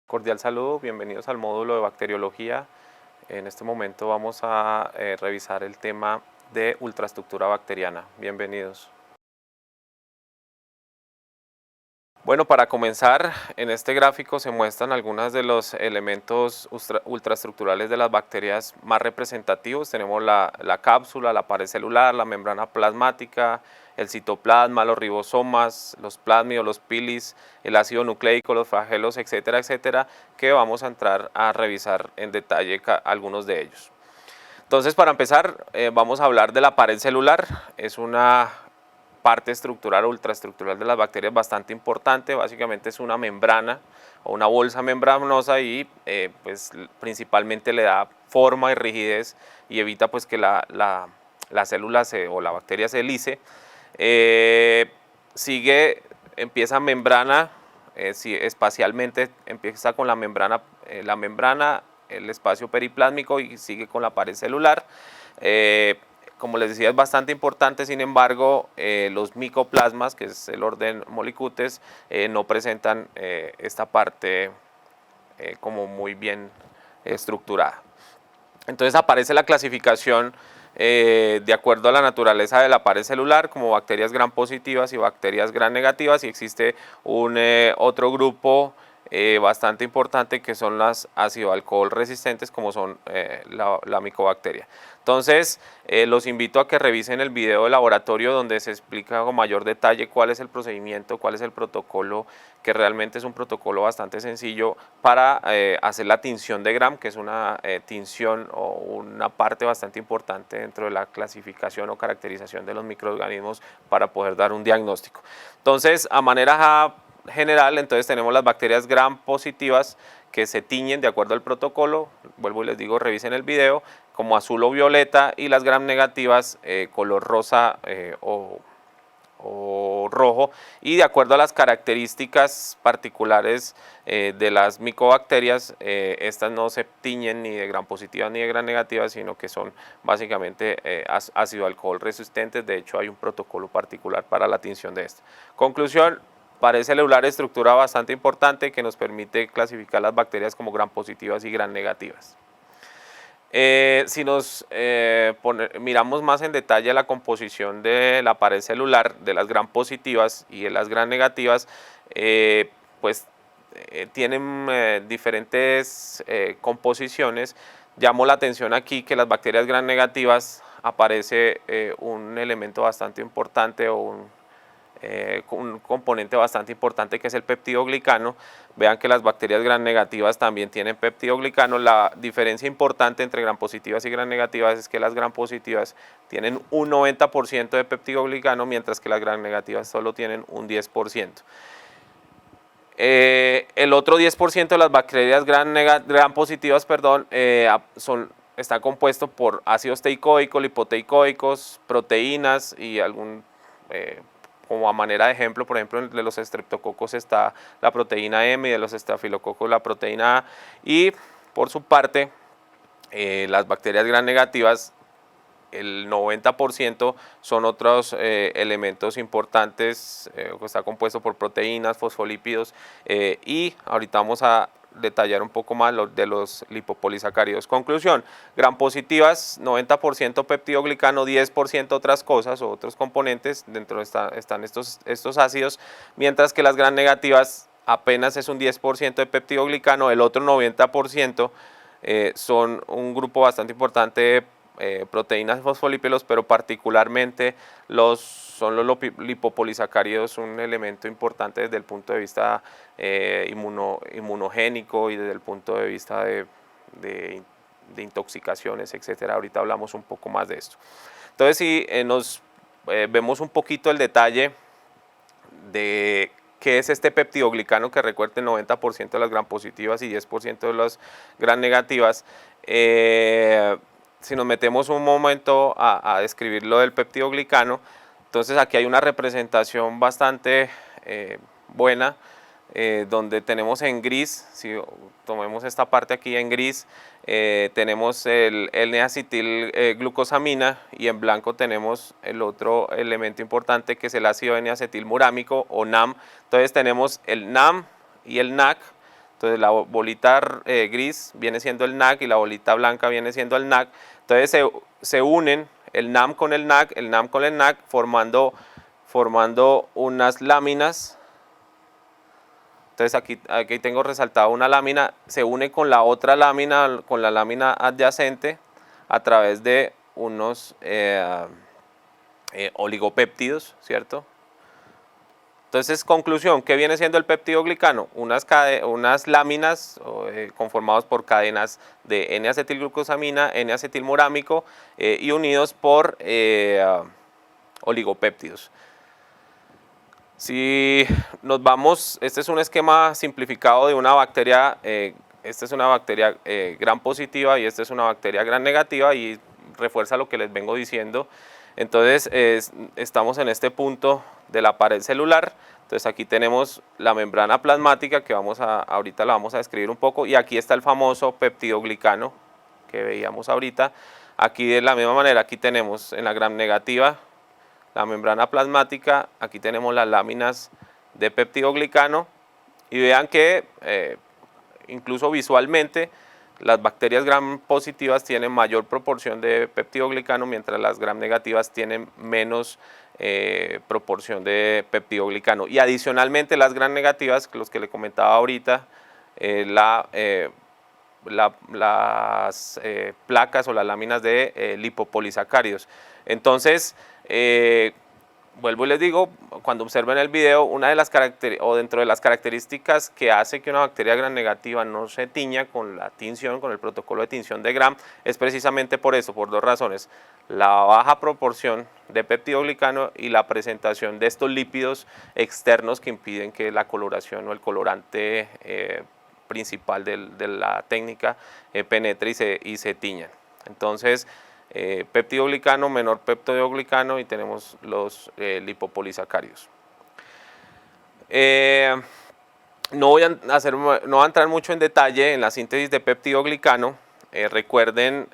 Cordial saludo, bienvenidos al módulo de bacteriología. En este momento vamos a revisar el tema de ultraestructura bacteriana. Bienvenidos. Bueno, para comenzar, en este gráfico se muestran algunos de los elementos ultraestructurales de las bacterias más representativos. Tenemos la cápsula, la pared celular, la membrana plasmática, el citoplasma, los ribosomas, los plásmidos, los pilis, el ácido nucleico, los flagelos, etcétera, etcétera, que vamos a entrar a revisar en detalle algunos de ellos. Entonces, para empezar, vamos a hablar de la pared celular. Es una parte estructural o ultraestructural de las bacterias bastante importante. Básicamente es una membrana o una bolsa membranosa y pues principalmente le da forma y rigidez y evita pues que la célula o la bacteria se lise. Empieza membrana, espacialmente empieza con la membrana, el espacio periplásmico y sigue con la pared celular. Como les decía, es bastante importante, sin embargo, los micoplasmas, que es el orden Molicutes, no presentan esta parte como muy bien estructurada. Entonces aparece la clasificación de acuerdo a la naturaleza de la pared celular, como bacterias gram positivas y bacterias gram negativas, y existe un otro grupo bastante importante que son las ácido alcohol resistentes, como son la micobacteria. Entonces los invito a que revisen el video de laboratorio donde se explica con mayor detalle cuál es el procedimiento, cuál es el protocolo, que realmente es un protocolo bastante sencillo para hacer la tinción de Gram, que es una tinción o una parte bastante importante dentro de la clasificación o caracterización de los microorganismos para poder dar un diagnóstico. Entonces, a manera general, entonces tenemos las bacterias Gram positivas que se tiñen de acuerdo al protocolo, vuelvo y les digo, revisen el video, como azul o violeta, y las Gram negativas color rosa o rojo, y de acuerdo a las características particulares de las micobacterias, estas no se tiñen ni de gram positivas ni de gram negativas, sino que son básicamente ácido alcohol resistentes. De hecho, hay un protocolo particular para la tinción de esta. Conclusión: pared celular, estructura bastante importante que nos permite clasificar las bacterias como gram positivas y gram negativas. Si nos miramos más en detalle la composición de la pared celular de las gram positivas y de las gram negativas, pues tienen diferentes composiciones. Llamo la atención aquí que las bacterias gram negativas aparece un elemento bastante importante o un componente bastante importante que es el peptidoglicano. Vean que las bacterias gram negativas también tienen peptidoglicano. La diferencia importante entre gram positivas y gram negativas es que las gram positivas tienen un 90% de peptidoglicano, mientras que las gram negativas solo tienen un 10%. El otro 10% de las bacterias gram positivas está compuesto por ácidos teicoicos, lipoteicoicos, proteínas y como a manera de ejemplo, por ejemplo, de los estreptococos está la proteína M y de los estafilococos la proteína A. Y por su parte, las bacterias gram negativas, el 90% son otros elementos importantes, que está compuesto por proteínas, fosfolípidos, y ahorita vamos a detallar un poco más de los lipopolisacáridos. Conclusión: gram positivas, 90% peptidoglicano, 10% otras cosas o otros componentes, dentro están estos ácidos, mientras que las gram negativas apenas es un 10% de peptidoglicano, el otro 90% son un grupo bastante importante de proteínas y fosfolípidos, pero particularmente son los lipopolisacáridos un elemento importante desde el punto de vista inmunogénico y desde el punto de vista de intoxicaciones, etcétera. Ahorita hablamos un poco más de esto. Entonces, si vemos un poquito el detalle de qué es este peptidoglicano, que recuerden 90% de las gram positivas y 10% de las gram negativas, si nos metemos un momento a describir lo del peptidoglicano, entonces aquí hay una representación bastante buena, donde tenemos en gris, si tomemos esta parte aquí en gris, tenemos el N-acetilglucosamina, y en blanco tenemos el otro elemento importante que es el ácido N-acetilmurámico o NAM. Entonces tenemos el NAM y el NAC. Entonces la bolita gris viene siendo el NAC y la bolita blanca viene siendo el NAC. Entonces se unen el NAM con el NAC con el NAC, formando unas láminas. Entonces aquí tengo resaltado una lámina, se une con la otra lámina, con la lámina adyacente, a través de unos oligopéptidos, ¿cierto? Entonces, conclusión, ¿qué viene siendo el peptidoglicano? Unas láminas conformadas por cadenas de N-acetilglucosamina, N-acetilmurámico y unidos por oligopéptidos. Si nos vamos, este es un esquema simplificado de una bacteria, esta es una bacteria gram positiva y esta es una bacteria gram negativa, y refuerza lo que les vengo diciendo. Entonces estamos en este punto de la pared celular. Entonces aquí tenemos la membrana plasmática que ahorita la vamos a describir un poco, y aquí está el famoso peptidoglicano que veíamos ahorita. Aquí de la misma manera, aquí tenemos en la gram negativa la membrana plasmática, aquí tenemos las láminas de peptidoglicano, y vean que incluso visualmente las bacterias gram positivas tienen mayor proporción de peptidoglicano, mientras las gram negativas tienen menos proporción de peptidoglicano. Y adicionalmente las gram negativas, los que le comentaba ahorita, las placas o las láminas de lipopolisacáridos. Entonces, vuelvo y les digo, cuando observen el video, una de las dentro de las características que hace que una bacteria gram negativa no se tiña con la tinción, con el protocolo de tinción de gram, es precisamente por eso, por dos razones: la baja proporción de peptidoglicano y la presentación de estos lípidos externos que impiden que la coloración o el colorante principal de la técnica penetre y se tiñan. Entonces, peptidoglicano, menor peptidoglicano, y tenemos los lipopolisacáridos. No voy a entrar mucho en detalle en la síntesis de peptidoglicano. Recuerden,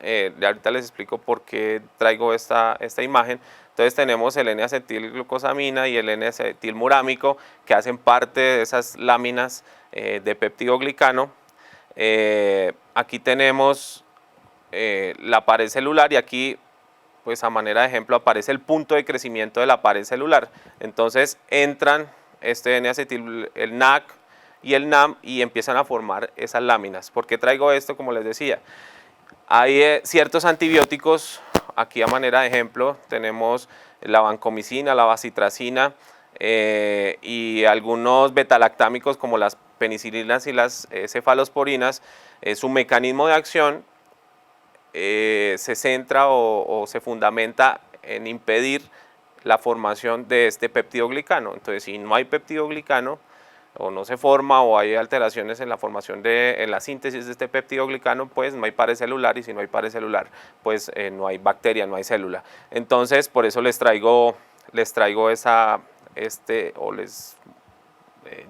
ahorita les explico por qué traigo esta imagen. Entonces tenemos el N-acetilglucosamina y el N-acetilmurámico, que hacen parte de esas láminas de peptidoglicano. Aquí tenemos la pared celular, y aquí, pues a manera de ejemplo, aparece el punto de crecimiento de la pared celular. Entonces entran el NAC y el NAM y empiezan a formar esas láminas. ¿Por qué traigo esto? Como les decía, hay ciertos antibióticos. Aquí a manera de ejemplo tenemos la vancomicina, la bacitracina y algunos betalactámicos como las penicilinas y las cefalosporinas. Su mecanismo de acción se centra o se fundamenta en impedir la formación de este peptidoglicano. Entonces, si no hay peptidoglicano, o no se forma, o hay alteraciones en la formación en la síntesis de este peptidoglicano, pues no hay pared celular, y si no hay pared celular, pues no hay bacteria, no hay célula. Entonces, por eso les traigo les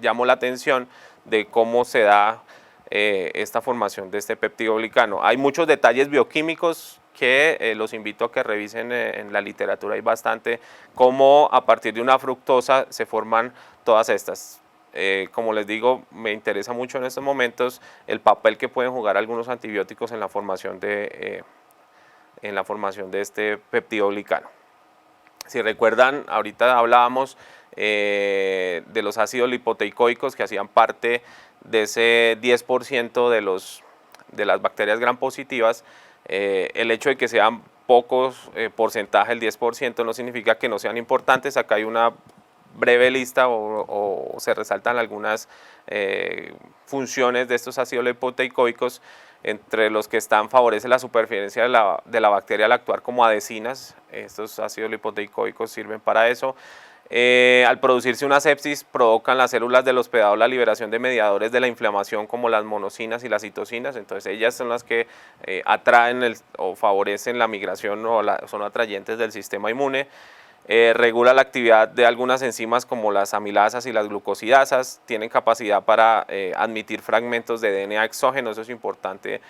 llamo la atención de cómo se da esta formación de este peptidoglicano. Hay muchos detalles bioquímicos que los invito a que revisen en la literatura. Hay bastante cómo a partir de una fructosa se forman todas estas. Como les digo, me interesa mucho en estos momentos el papel que pueden jugar algunos antibióticos en la formación de este peptidoglicano. Si recuerdan, ahorita hablábamos de los ácidos lipoteicoicos que hacían parte de ese 10% de las bacterias gram positivas. El hecho de que sean pocos porcentaje, el 10%, no significa que no sean importantes. Acá hay una breve lista o se resaltan algunas funciones de estos ácidos lipoteicoicos, entre los que favorece la supervivencia de la bacteria al actuar como adhesinas. Estos ácidos lipoteicoicos sirven para eso. Al producirse una sepsis, provocan las células del hospedador la liberación de mediadores de la inflamación, como las monocinas y las citocinas. Entonces ellas son las que atraen o favorecen la migración, o son atrayentes del sistema inmune. Regula la actividad de algunas enzimas como las amilasas y las glucosidasas. Tienen capacidad para admitir fragmentos de DNA exógeno. Eso es importante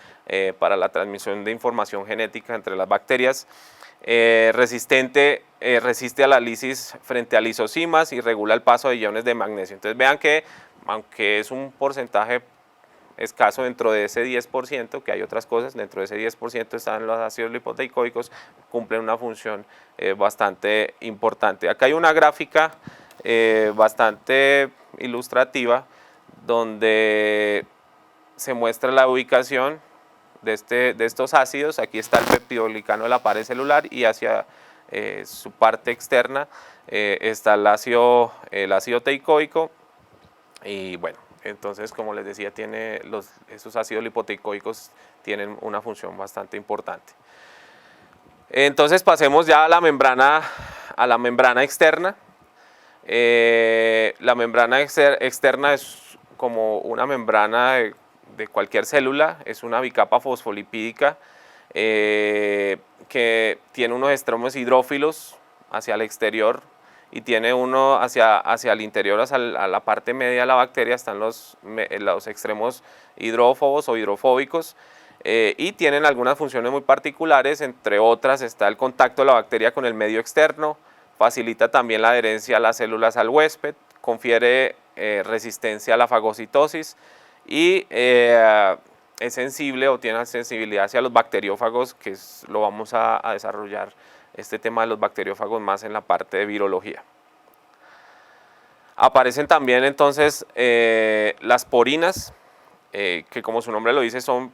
para la transmisión de información genética entre las bacterias. Resiste a la lisis frente a lisosimas y regula el paso de iones de magnesio. Entonces vean que, aunque es un porcentaje escaso dentro de ese 10%, que hay otras cosas, dentro de ese 10% están los ácidos lipoteicoicos, cumplen una función bastante importante. Acá hay una gráfica bastante ilustrativa donde se muestra la ubicación de estos ácidos. Aquí está el peptidoglicano de la pared celular y hacia su parte externa está el ácido teicoico. Y bueno, entonces, como les decía, esos ácidos lipoteicoicos tienen una función bastante importante. Entonces pasemos ya a la membrana externa. La membrana externa es como una membrana de cualquier célula, es una bicapa fosfolipídica que tiene unos extremos hidrófilos hacia el exterior y tiene uno hacia el interior, a la parte media de la bacteria están los extremos hidrófobos o hidrofóbicos, y tienen algunas funciones muy particulares. Entre otras está el contacto de la bacteria con el medio externo, facilita también la adherencia a las células al huésped, confiere resistencia a la fagocitosis y es sensible o tiene sensibilidad hacia los bacteriófagos, que lo vamos a desarrollar este tema de los bacteriófagos más en la parte de virología. Aparecen también entonces las porinas, que como su nombre lo dice son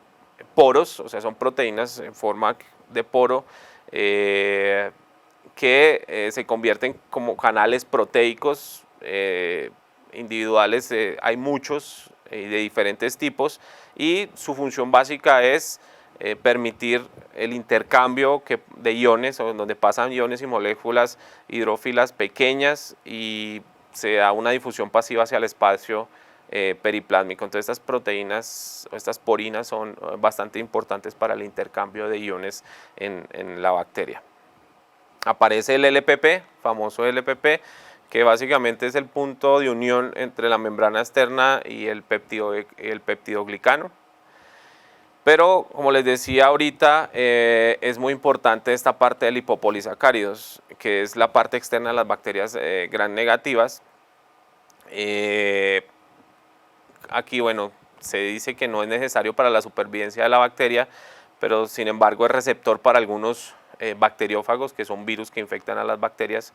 poros, o sea son proteínas en forma de poro, que se convierten como canales proteicos individuales. Hay muchos de diferentes tipos y su función básica es permitir el intercambio de iones, o donde pasan iones y moléculas hidrófilas pequeñas y se da una difusión pasiva hacia el espacio periplásmico. Entonces estas proteínas o estas porinas son bastante importantes para el intercambio de iones en la bacteria. Aparece el LPP, famoso LPP, que básicamente es el punto de unión entre la membrana externa y el peptidoglicano. Pero, como les decía ahorita, es muy importante esta parte de lipopolisacáridos, que es la parte externa de las bacterias gram negativas. Aquí, bueno, se dice que no es necesario para la supervivencia de la bacteria, pero sin embargo es receptor para algunos bacteriófagos, que son virus que infectan a las bacterias.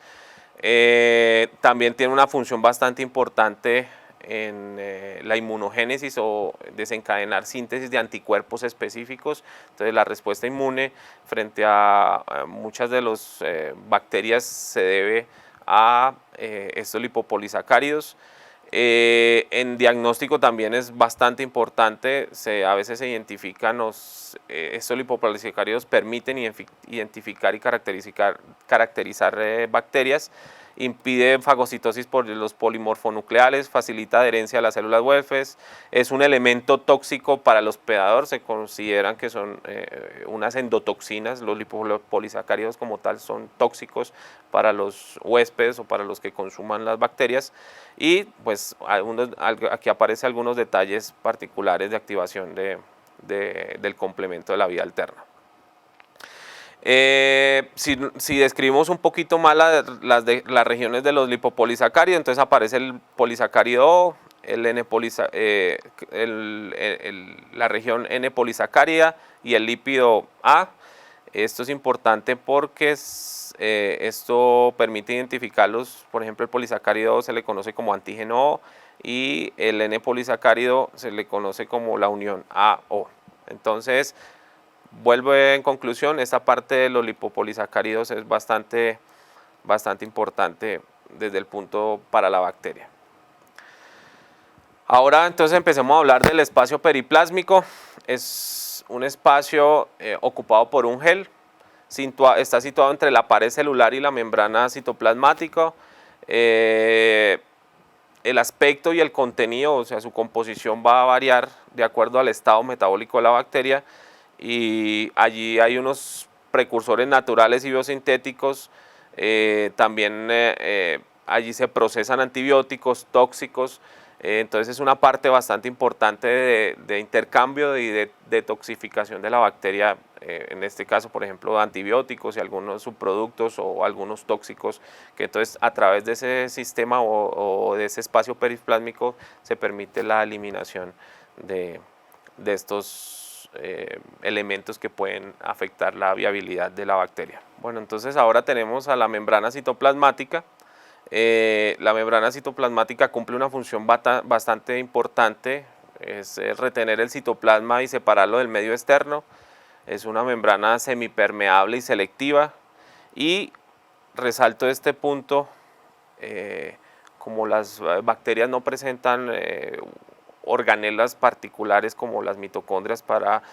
También tiene una función bastante importante en la inmunogénesis o desencadenar síntesis de anticuerpos específicos. Entonces la respuesta inmune frente a muchas de las bacterias se debe a estos lipopolisacáridos. En diagnóstico también es bastante importante, a veces se identifican estos lipopolisacáridos, permiten identificar y caracterizar bacterias, impide fagocitosis por los polimorfonucleares, facilita adherencia a las células huéspedes, es un elemento tóxico para el hospedador, se consideran que son unas endotoxinas. Los lipopolisacáridos como tal son tóxicos para los huéspedes o para los que consuman las bacterias. Y pues aquí aparecen algunos detalles particulares de activación del complemento de la vida alterna. Si describimos un poquito más las regiones de los lipopolisacáridos, entonces aparece el polisacárido O, la región N-polisacárida y el lípido A. Esto es importante porque esto permite identificarlos. Por ejemplo, el polisacárido O se le conoce como antígeno O y el N-polisacárido se le conoce como la unión A-O. Entonces, vuelvo en conclusión, esta parte de los lipopolisacáridos es bastante importante desde el punto para la bacteria. Ahora entonces empecemos a hablar del espacio periplásmico. Es un espacio ocupado por un gel, está situado entre la pared celular y la membrana citoplasmática. El aspecto y el contenido, o sea, su composición va a variar de acuerdo al estado metabólico de la bacteria, y allí hay unos precursores naturales y biosintéticos. También allí se procesan antibióticos, tóxicos. Entonces es una parte bastante importante de intercambio y de detoxificación de la bacteria, en este caso, por ejemplo, antibióticos y algunos subproductos o algunos tóxicos, que entonces a través de ese sistema o de ese espacio periplásmico se permite la eliminación de de estos elementos que pueden afectar la viabilidad de la bacteria. Bueno, entonces ahora tenemos a la membrana citoplasmática. La membrana citoplasmática cumple una función bastante importante, es retener el citoplasma y separarlo del medio externo. Es una membrana semipermeable y selectiva, y resalto este punto, como las bacterias no presentan organelas particulares como las mitocondrias para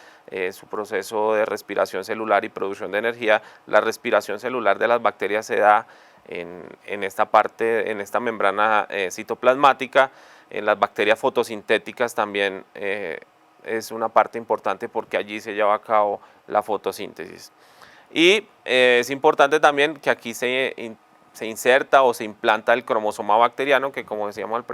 su proceso de respiración celular y producción de energía, la respiración celular de las bacterias se da en esta parte, en esta membrana citoplasmática. En las bacterias fotosintéticas también es una parte importante porque allí se lleva a cabo la fotosíntesis. Y es importante también que aquí se inserta o se implanta el cromosoma bacteriano, que como decíamos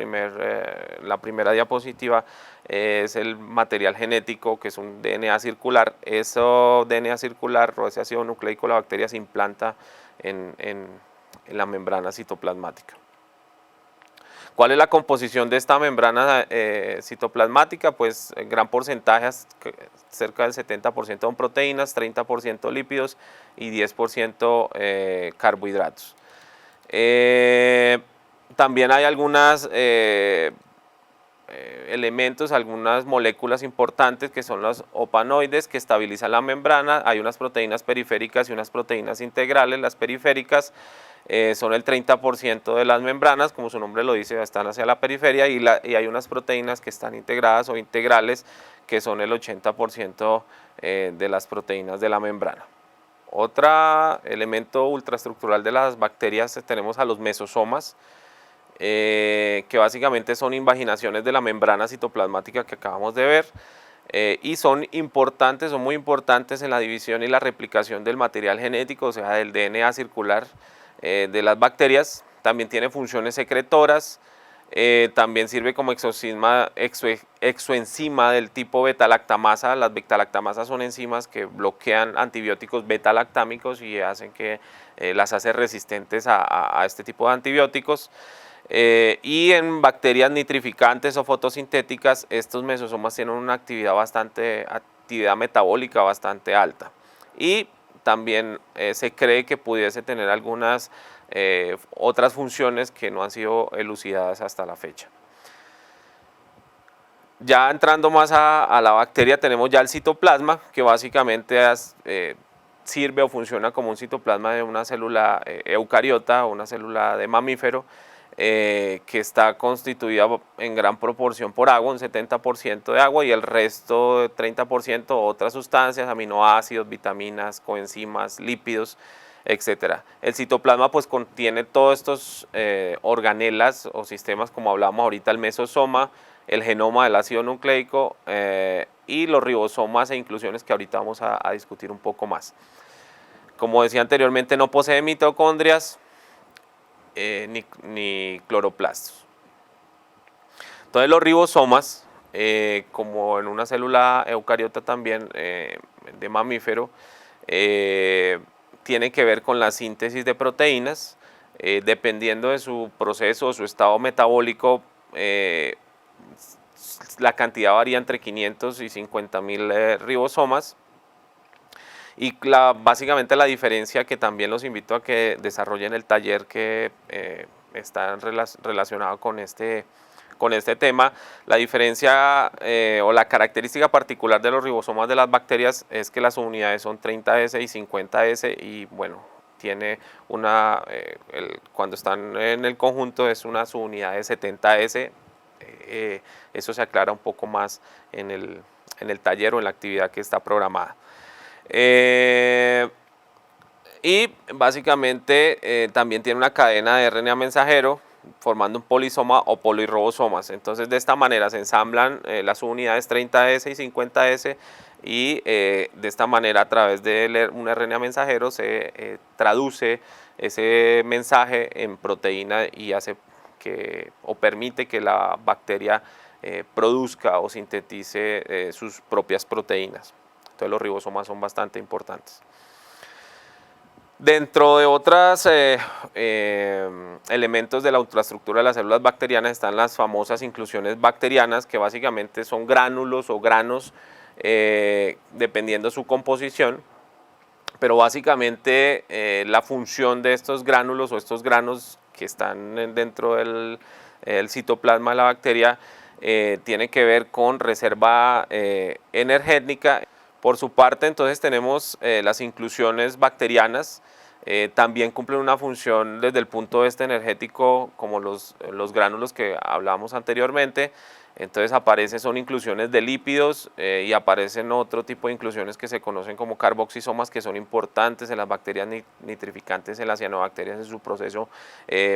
la primera diapositiva, es el material genético, que es un DNA circular. Ese DNA circular o ese ácido nucleico de la bacteria se implanta en la membrana citoplasmática. ¿Cuál es la composición de esta membrana citoplasmática? Pues en gran porcentaje, cerca del 70% son proteínas, 30% lípidos y 10% carbohidratos. También hay algunos elementos, algunas moléculas importantes que son los opanoides que estabilizan la membrana. Hay unas proteínas periféricas y unas proteínas integrales. Las periféricas son el 30% de las membranas, como su nombre lo dice, están hacia la periferia, y hay unas proteínas que están integradas o integrales, que son el 80% de las proteínas de la membrana. Otro elemento ultraestructural de las bacterias, tenemos a los mesosomas, que básicamente son invaginaciones de la membrana citoplasmática que acabamos de ver, y son importantes, son muy importantes en la división y la replicación del material genético, o sea, del DNA circular de las bacterias. También tiene funciones secretoras, también sirve como exoenzima del tipo beta-lactamasa. Las beta-lactamasas son enzimas que bloquean antibióticos beta-lactámicos y hacen que las hace resistentes a este tipo de antibióticos. Y en bacterias nitrificantes o fotosintéticas, estos mesosomas tienen una actividad metabólica bastante alta, y también se cree que pudiese tener algunas otras funciones que no han sido elucidadas hasta la fecha. Ya entrando más a la bacteria, tenemos ya el citoplasma, que básicamente sirve o funciona como un citoplasma de una célula eucariota o una célula de mamífero, que está constituida en gran proporción por agua, un 70% de agua, y el resto, 30%, otras sustancias, aminoácidos, vitaminas, coenzimas, lípidos, etc. El citoplasma pues contiene todos estos organelas o sistemas, como hablábamos ahorita, el mesosoma, el genoma del ácido nucleico, y los ribosomas e inclusiones, que ahorita vamos a discutir un poco más. Como decía anteriormente, no posee mitocondrias ni cloroplastos. Entonces los ribosomas, como en una célula eucariota también de mamífero, tiene que ver con la síntesis de proteínas. Dependiendo de su proceso o su estado metabólico, la cantidad varía entre 500 y 50.000 ribosomas. Y básicamente la diferencia, que también los invito a que desarrollen el taller que está relacionado con este tema, la diferencia o la característica particular de los ribosomas de las bacterias es que las unidades son 30S y 50S, y bueno, tiene cuando están en el conjunto es una subunidad de 70S. Eso se aclara un poco más en el taller o en la actividad que está programada. Y básicamente también tiene una cadena de RNA mensajero formando un polisoma o polirribosomas. Entonces de esta manera se ensamblan las unidades 30S y 50S, y de esta manera, a través de un RNA mensajero, se traduce ese mensaje en proteína y permite que la bacteria produzca o sintetice sus propias proteínas. Entonces los ribosomas son bastante importantes. Dentro de otros elementos de la ultraestructura de las células bacterianas están las famosas inclusiones bacterianas, que básicamente son gránulos o granos, dependiendo su composición, pero básicamente la función de estos gránulos o estos granos que están dentro del el citoplasma de la bacteria tiene que ver con reserva energética. Por su parte, entonces tenemos las inclusiones bacterianas, también cumplen una función desde el punto de vista energético como los gránulos que hablábamos anteriormente. Entonces son inclusiones de lípidos y aparecen otro tipo de inclusiones que se conocen como carboxisomas, que son importantes en las bacterias nitrificantes, en las cianobacterias en su proceso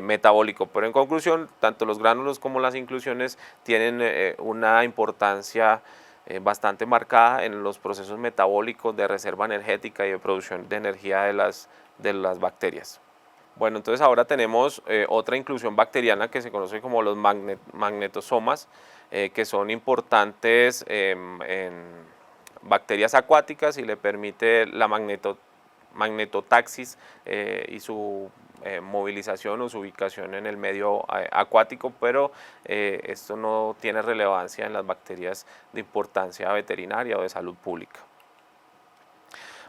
metabólico. Pero en conclusión, tanto los gránulos como las inclusiones tienen una importancia bastante marcada en los procesos metabólicos de reserva energética y de producción de energía de las bacterias. Bueno, entonces ahora tenemos otra inclusión bacteriana que se conoce como los magnetosomas, que son importantes en bacterias acuáticas y le permite la magnetotaxis y su movilización o su ubicación en el medio acuático, pero esto no tiene relevancia en las bacterias de importancia veterinaria o de salud pública.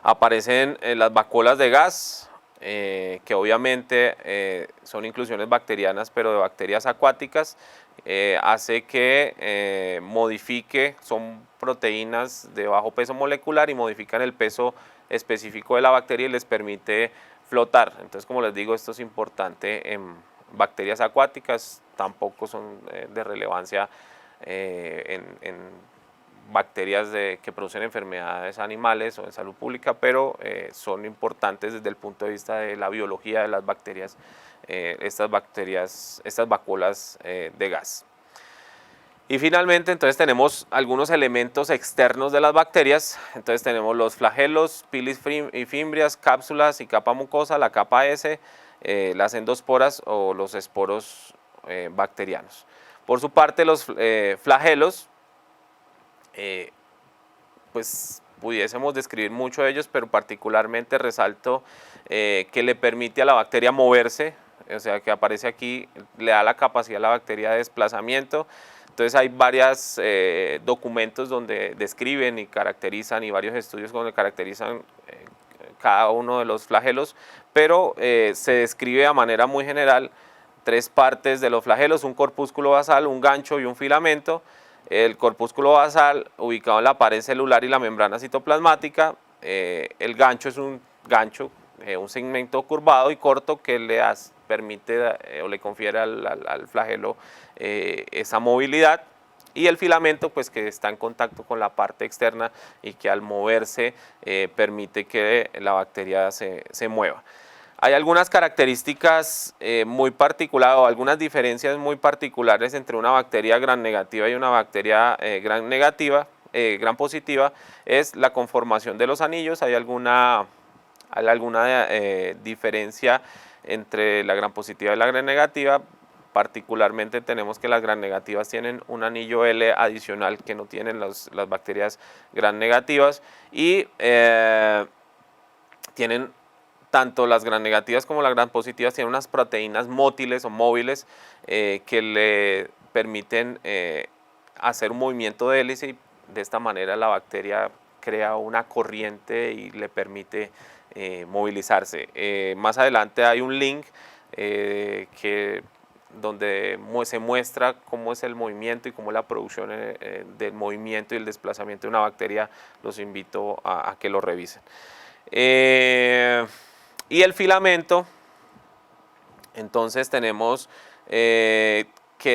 Aparecen las vacuolas de gas, que obviamente son inclusiones bacterianas, pero de bacterias acuáticas. Hace que modifique, son proteínas de bajo peso molecular y modifican el peso específico de la bacteria y les permite flotar. Entonces, como les digo, esto es importante en bacterias acuáticas, tampoco son de relevancia en bacterias que producen enfermedades animales o en salud pública, pero son importantes desde el punto de vista de la biología de las bacterias, estas vacuolas de gas. Y finalmente, entonces tenemos algunos elementos externos de las bacterias. Entonces tenemos los flagelos, pilis y fimbrias, cápsulas y capa mucosa, la capa S, las endosporas o los esporos bacterianos. Por su parte, los flagelos, pues pudiésemos describir mucho de ellos, pero particularmente resalto que le permite a la bacteria moverse, o sea que aparece aquí, le da la capacidad a la bacteria de desplazamiento. Entonces hay varios documentos donde describen y caracterizan, y varios estudios donde caracterizan cada uno de los flagelos, pero se describe de manera muy general 3 partes de los flagelos: un corpúsculo basal, un gancho y un filamento. El corpúsculo basal ubicado en la pared celular y la membrana citoplasmática. El gancho es un gancho, un segmento curvado y corto que le permite o le confiere al flagelo esa movilidad. Y el filamento, pues, que está en contacto con la parte externa y que al moverse permite que la bacteria se mueva. Hay algunas características muy particulares o algunas diferencias muy particulares entre una bacteria gram negativa y una bacteria gram positiva. Es la conformación de los anillos. Hay alguna diferencia entre la gram positiva y la gram negativa. Particularmente tenemos que las gram negativas tienen un anillo L adicional que no tienen las bacterias gram negativas, y tienen tanto las gram negativas como las gram positivas tienen unas proteínas mótiles o móviles que le permiten hacer un movimiento de hélice, y de esta manera la bacteria crea una corriente y le permite movilizarse. Más adelante hay un link donde se muestra cómo es el movimiento y cómo es la producción del movimiento y el desplazamiento de una bacteria. Los invito a que lo revisen. Y el filamento, entonces tenemos que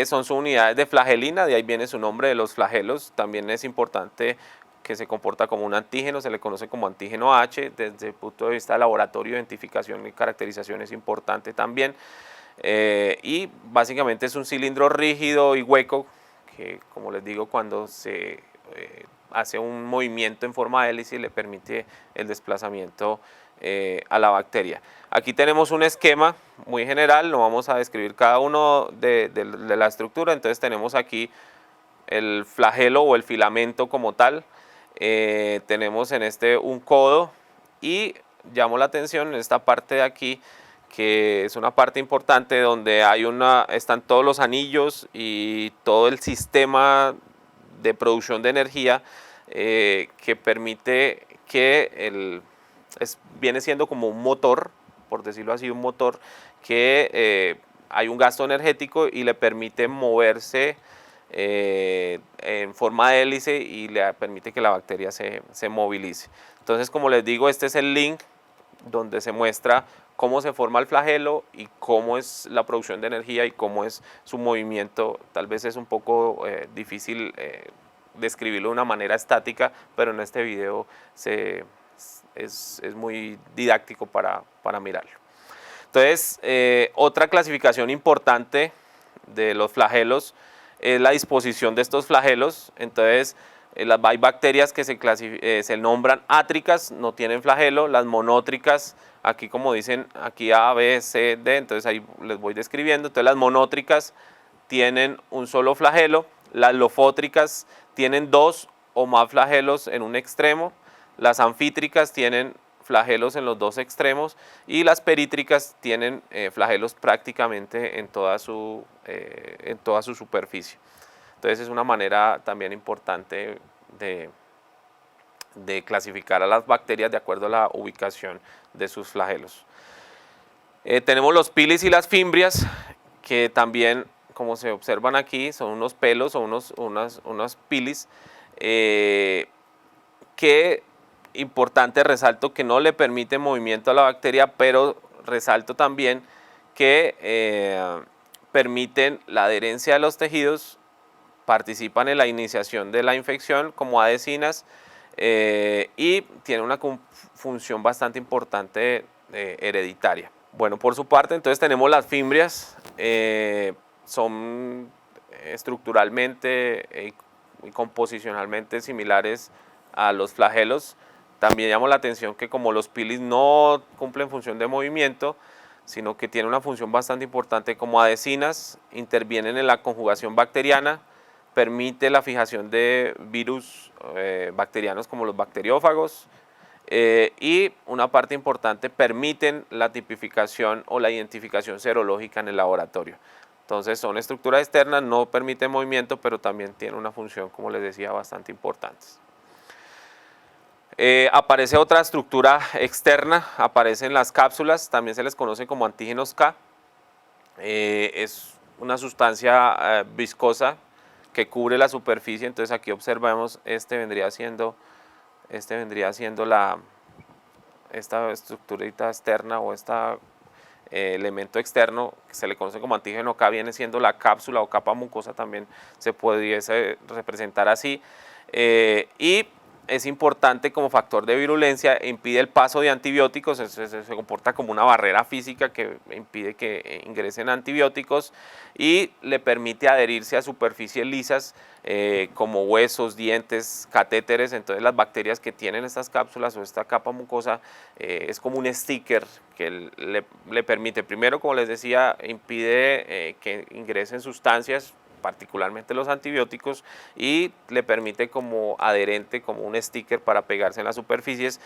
son sus unidades de flagelina, de ahí viene su nombre de los flagelos. También es importante que se comporta como un antígeno, se le conoce como antígeno H. Desde el punto de vista de laboratorio, identificación y caracterización es importante también. Y básicamente es un cilindro rígido y hueco que, como les digo, cuando se hace un movimiento en forma de hélice le permite el desplazamiento a la bacteria. Aquí tenemos un esquema muy general, no vamos a describir cada uno de la estructura. Entonces tenemos aquí el flagelo o el filamento como tal. Tenemos en un codo, y llamo la atención en esta parte de aquí, que es una parte importante donde están todos los anillos y todo el sistema de producción de energía que permite que viene siendo como un motor, por decirlo así, un motor que hay un gasto energético y le permite moverse en forma de hélice y le permite que la bacteria se movilice. Entonces, como les digo, este es el link donde se muestra cómo se forma el flagelo y cómo es la producción de energía y cómo es su movimiento. Tal vez es un poco difícil describirlo de una manera estática, pero en este video es muy didáctico para mirarlo. Entonces, otra clasificación importante de los flagelos es la disposición de estos flagelos. Entonces, hay bacterias que se nombran átricas, no tienen flagelo. Las monótricas, aquí como dicen, aquí A, B, C, D, entonces ahí les voy describiendo. Entonces las monótricas tienen un solo flagelo, las lofótricas tienen 2 o más flagelos en un extremo, las anfítricas tienen flagelos en los 2 extremos y las perítricas tienen flagelos prácticamente en toda su superficie. Entonces es una manera también importante de clasificar a las bacterias de acuerdo a la ubicación de sus flagelos. Tenemos los pilis y las fimbrias, que también, como se observan aquí, son unos pelos o unas pilis que, importante, resalto que no le permite movimiento a la bacteria, pero resalto también que permiten la adherencia de los tejidos, participan en la iniciación de la infección como adhesinas y tienen una función bastante importante hereditaria. Bueno, por su parte, entonces tenemos las fimbrias, son estructuralmente y composicionalmente similares a los flagelos. También llamo la atención que como los pilis no cumplen función de movimiento, sino que tienen una función bastante importante como adhesinas, intervienen en la conjugación bacteriana, permite la fijación de virus bacterianos como los bacteriófagos y una parte importante, permiten la tipificación o la identificación serológica en el laboratorio. Entonces son estructuras externas, no permiten movimiento, pero también tienen una función, como les decía, bastante importante. Aparece otra estructura externa, aparecen las cápsulas, también se les conoce como antígenos K. Es una sustancia viscosa que cubre la superficie. Entonces aquí observamos, esta vendría siendo esta estructurita externa o elemento externo que se le conoce como antígeno K, viene siendo la cápsula o capa mucosa, también se pudiese representar así, y es importante como factor de virulencia, impide el paso de antibióticos, se comporta como una barrera física que impide que ingresen antibióticos y le permite adherirse a superficies lisas como huesos, dientes, catéteres. Entonces las bacterias que tienen estas cápsulas o esta capa mucosa es como un sticker que le permite, primero, como les decía, impide que ingresen sustancias, particularmente los antibióticos, y le permite como adherente, como un sticker para pegarse en las superficies.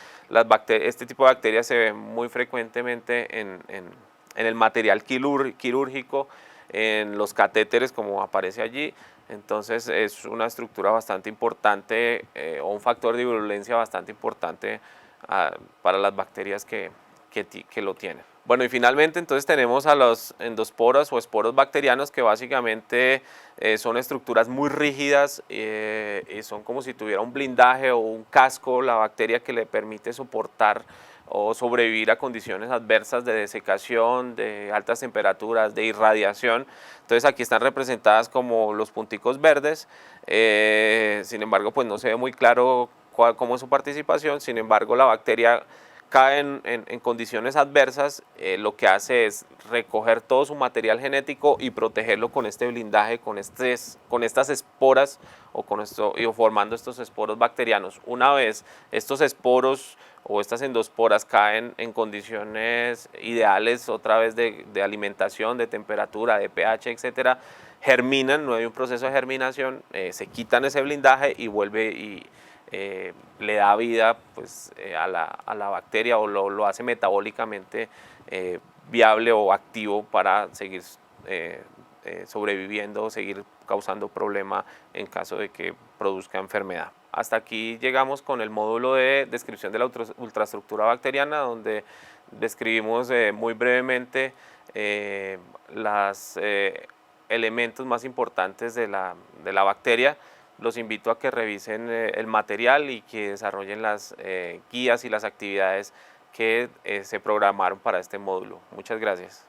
Este tipo de bacterias se ven muy frecuentemente en el material quirúrgico, en los catéteres, como aparece allí. Entonces es una estructura bastante importante o un factor de virulencia bastante importante para las bacterias que lo tienen. Bueno, y finalmente entonces tenemos a los endosporas o esporos bacterianos, que básicamente son estructuras muy rígidas y son como si tuviera un blindaje o un casco la bacteria que le permite soportar o sobrevivir a condiciones adversas de desecación, de altas temperaturas, de irradiación. Entonces aquí están representadas como los punticos verdes, sin embargo pues no se ve muy claro cómo es su participación. Sin embargo, la bacteria cae en condiciones adversas, lo que hace es recoger todo su material genético y protegerlo con este blindaje, con estas esporas o formando estos esporos bacterianos. Una vez estos esporos o estas endosporas caen en condiciones ideales, otra vez de alimentación, de temperatura, de pH, etcétera, germinan, no hay un proceso de germinación, se quitan ese blindaje y vuelve le da vida pues, a la bacteria o lo hace metabólicamente viable o activo para seguir sobreviviendo o seguir causando problema en caso de que produzca enfermedad. Hasta aquí llegamos con el módulo de descripción de la ultraestructura bacteriana, donde describimos muy brevemente los elementos más importantes de la bacteria. Los invito a que revisen el material y que desarrollen las guías y las actividades que se programaron para este módulo. Muchas gracias.